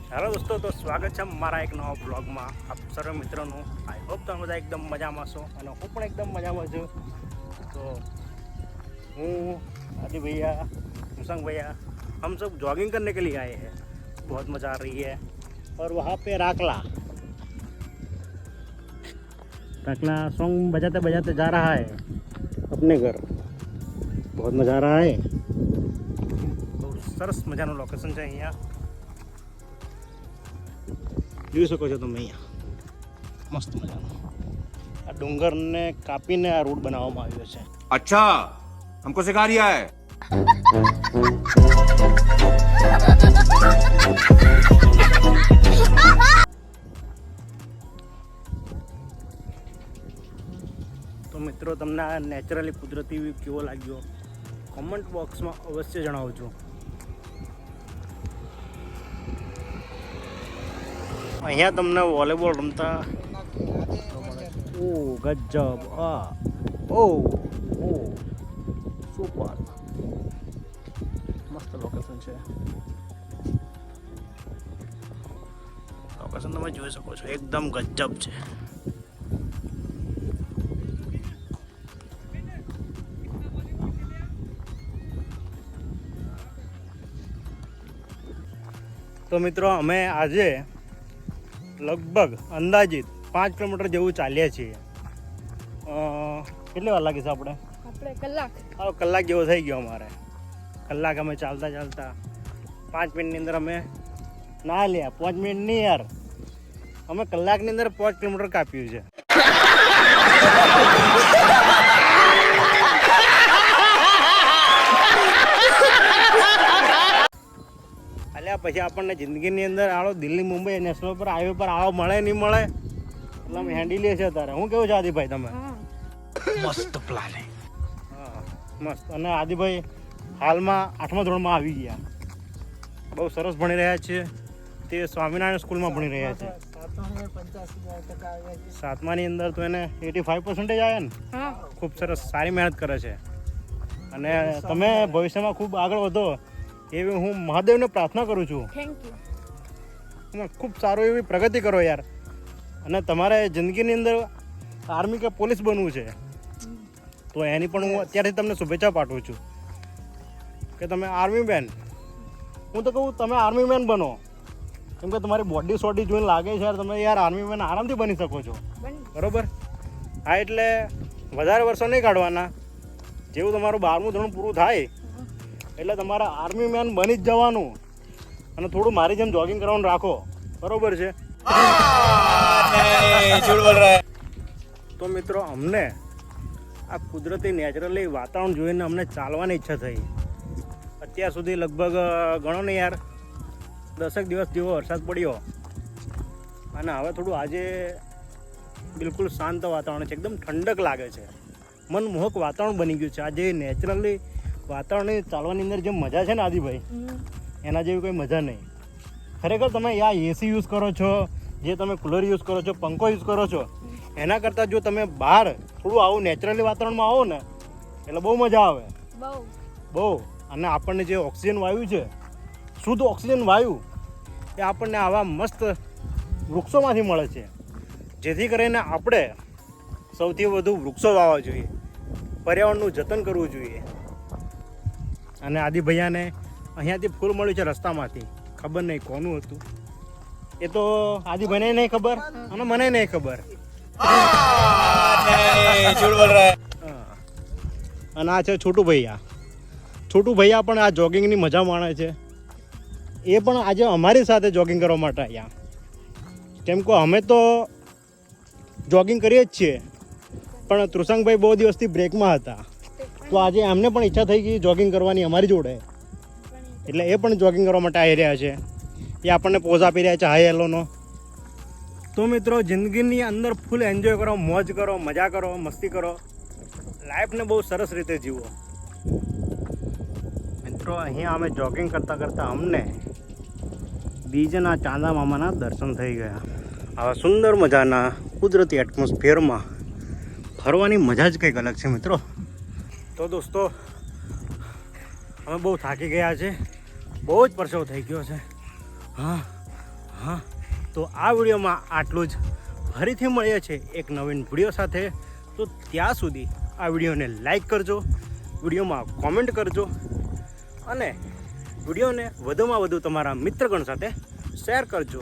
Hello દોસ્તો, તો સ્વાગત છે મારા એક નવા બ્લોગમાં આપ સર્વ મિત્રોનું. આઈ હોપ તમે બધા એકદમ મજામાં છો અને હું પણ एकदम મજામાં છું. तो हूँ आदि भैया, मुसंग भैया, हम सब जॉगिंग करने के लिए आए हैं. बहुत मज़ा आ रही है. और वहाँ पे राकला सॉन्ग बजाते बजाते जा रहा है अपने घर. बहुत मज़ा आ रहा है. બહુ સરસ મજાનું લોકેશન છે અહીંયા. જોઈ શકો છો તમે અહીંયા મસ્ત મજાનો આ ડુંગરને કાપીને આ રોડ બનાવવામાં આવ્યો છે. अच्छा हमको सिखा रिया है. તો મિત્રો, તમને આ નેચરલી કુદરતી વ્યૂ કેવો લાગ્યો કોમેન્ટ બોક્સમાં અવશ્ય જણાવજો. અહીંયા તમને વોલીબોલ રમતા ઓ ગજબ ઓ સુપર મસ્ત લોકેશન છે. લોકેશન તમે જોઈ શકો છો, એકદમ ગજબ છે. તો મિત્રો, અમે આજે લગભગ અંદાજિત 5 કિલોમીટર જેવું ચાલ્યા છીએ. કેટલી વાર લાગી છે આપણે કલાક જેવો થઈ ગયો અમારે. કલાક અમે ચાલતા 5 મિનિટની અંદર અમે ના લ્યા 5 મિનિટ નહીં યાર, અમે કલાકની અંદર 5 કિલોમીટર કાપ્યું છે. અલ્યા પછી આપણને જિંદગીની અંદર આવો દિલ્હી મુંબઈ નેશનલ પર હાઈવે પર આવો મળે નહીં મળે એટલે અમે હેન્ડી લે છે અત્યારે. હું કેવું છે આદિભાઈ તમે? मस्त प्लान है. હા મસ્ત. અને આદિભાઈ હાલમાં 8મા ધોરણમાં આવી ગયા. બહુ સરસ ભણી રહ્યા છે. તે સ્વામિનારાયણ સ્કૂલમાં ભણી રહ્યા છે. 7માની અંદર તો એને 85% આવ્યા ને. ખૂબ સરસ, સારી મહેનત કરે છે. અને તમે ભવિષ્યમાં ખૂબ આગળ વધો એવી હું મહાદેવને પ્રાર્થના કરું છું. Thank you. ખૂબ સારું એવી પ્રગતિ કરો યાર. અને તમારે જિંદગીની અંદર આર્મી કે પોલીસ બનવું છે તો એની પણ હું અત્યારથી તમને શુભેચ્છા પાઠવું છું કે તમે આર્મી મેન, હું તો કહું તમે આર્મી મેન બનો. કેમ કે તમારી બોડી સોડી જોઈને લાગે છે યાર તમે યાર આર્મી મેન આરામથી બની શકો છો. બરાબર? હા, એટલે વધારે વર્ષો નહીં કાઢવાના. જેવું તમારું 12મું ધોરણ પૂરું થાય એટલે તમારે આર્મી મેન બની જ જવાનું. અને થોડું મારી જેમ જોગિંગ કરવાનું રાખો. બરોબર છે? તો મિત્રો, અમને આ કુદરતી નેચરલી વાતાવરણ જોઈને અમને ચાલવાની ઈચ્છા થઈ. અત્યાર સુધી લગભગ ગણો ને યાર 10 દિવસ જેવો વરસાદ પડ્યો અને હવે થોડું આજે બિલકુલ શાંત વાતાવરણ છે. એકદમ ઠંડક લાગે છે. મનમોહક વાતાવરણ બની ગયું છે. આજે નેચરલી વાતાવરણની ચાલવાની અંદર જે મજા છે ને આદિભાઈ, એના જેવી કોઈ મજા નહીં. ખરેખર તમે યા એસી યુઝ કરો છો, જે તમે કુલર યુઝ કરો છો, પંખો યુઝ કરો છો, એના કરતાં જો તમે બહાર થોડું આવું નેચરલી વાતાવરણમાં આવો ને એટલે બહુ મજા આવે. બહુ. અને આપણને જે ઓક્સિજન વાયુ છે, શુદ્ધ ઓક્સિજન વાયુ, એ આપણને આવા મસ્ત વૃક્ષોમાંથી મળે છે. જેથી કરીને આપણે સૌથી વધુ વૃક્ષો વાવવા જોઈએ, પર્યાવરણનું જતન કરવું જોઈએ. અને આદિભૈયાને અહીંયાથી ફૂલ મળ્યું છે રસ્તામાંથી. ખબર નહીં કોનું હતું એ તો આદિભાઈને નહીં ખબર અને મને નહીં ખબર. અને આ છે છોટુ ભૈયા. છોટુ ભૈયા પણ આ જોગિંગની મજા માણે છે. એ પણ આજે અમારી સાથે જોગિંગ કરવા માટે આવ્યા. કેમ કે અમે તો જોગિંગ કરીએ જ છીએ, પણ તૃષંગભાઈ બહુ દિવસથી બ્રેકમાં હતા. તો આજે એમને પણ ઈચ્છા થઈ ગઈ જોગિંગ કરવાની અમારી જોડે, એટલે એ પણ જોગિંગ કરવા માટે આવી રહ્યા છે. એ આપણને પોઝ આપી રહ્યા છે હાય હેલોનો. તો મિત્રો, જિંદગીની અંદર ફૂલ એન્જોય કરો, મોજ કરો, મજા કરો, મસ્તી કરો, લાઈફને બહુ સરસ રીતે જીવો. મિત્રો, અહીંયા અમે જોગિંગ કરતાં અમને બીજના ચાંદા મામાના દર્શન થઈ ગયા. આવા સુંદર મજાના કુદરતી એટમોસ્ફિયરમાં ફરવાની મજા જ કંઈક અલગ છે મિત્રો. તો દોસ્તો, અમે બહુ થાકી ગયા છે, બહુ જ પરસેવો થઈ ગયો છે. હા, હા, તો આ વિડીયોમાં આટલું જ. ફરીથી મળીએ છીએ એક નવીન વિડીયો સાથે. તો ત્યાં સુધી આ વિડીયોને લાઈક કરજો, વિડીયોમાં કોમેન્ટ કરજો અને વિડીયોને વધુમાં વધુ તમારા મિત્રગણ સાથે શેર કરજો.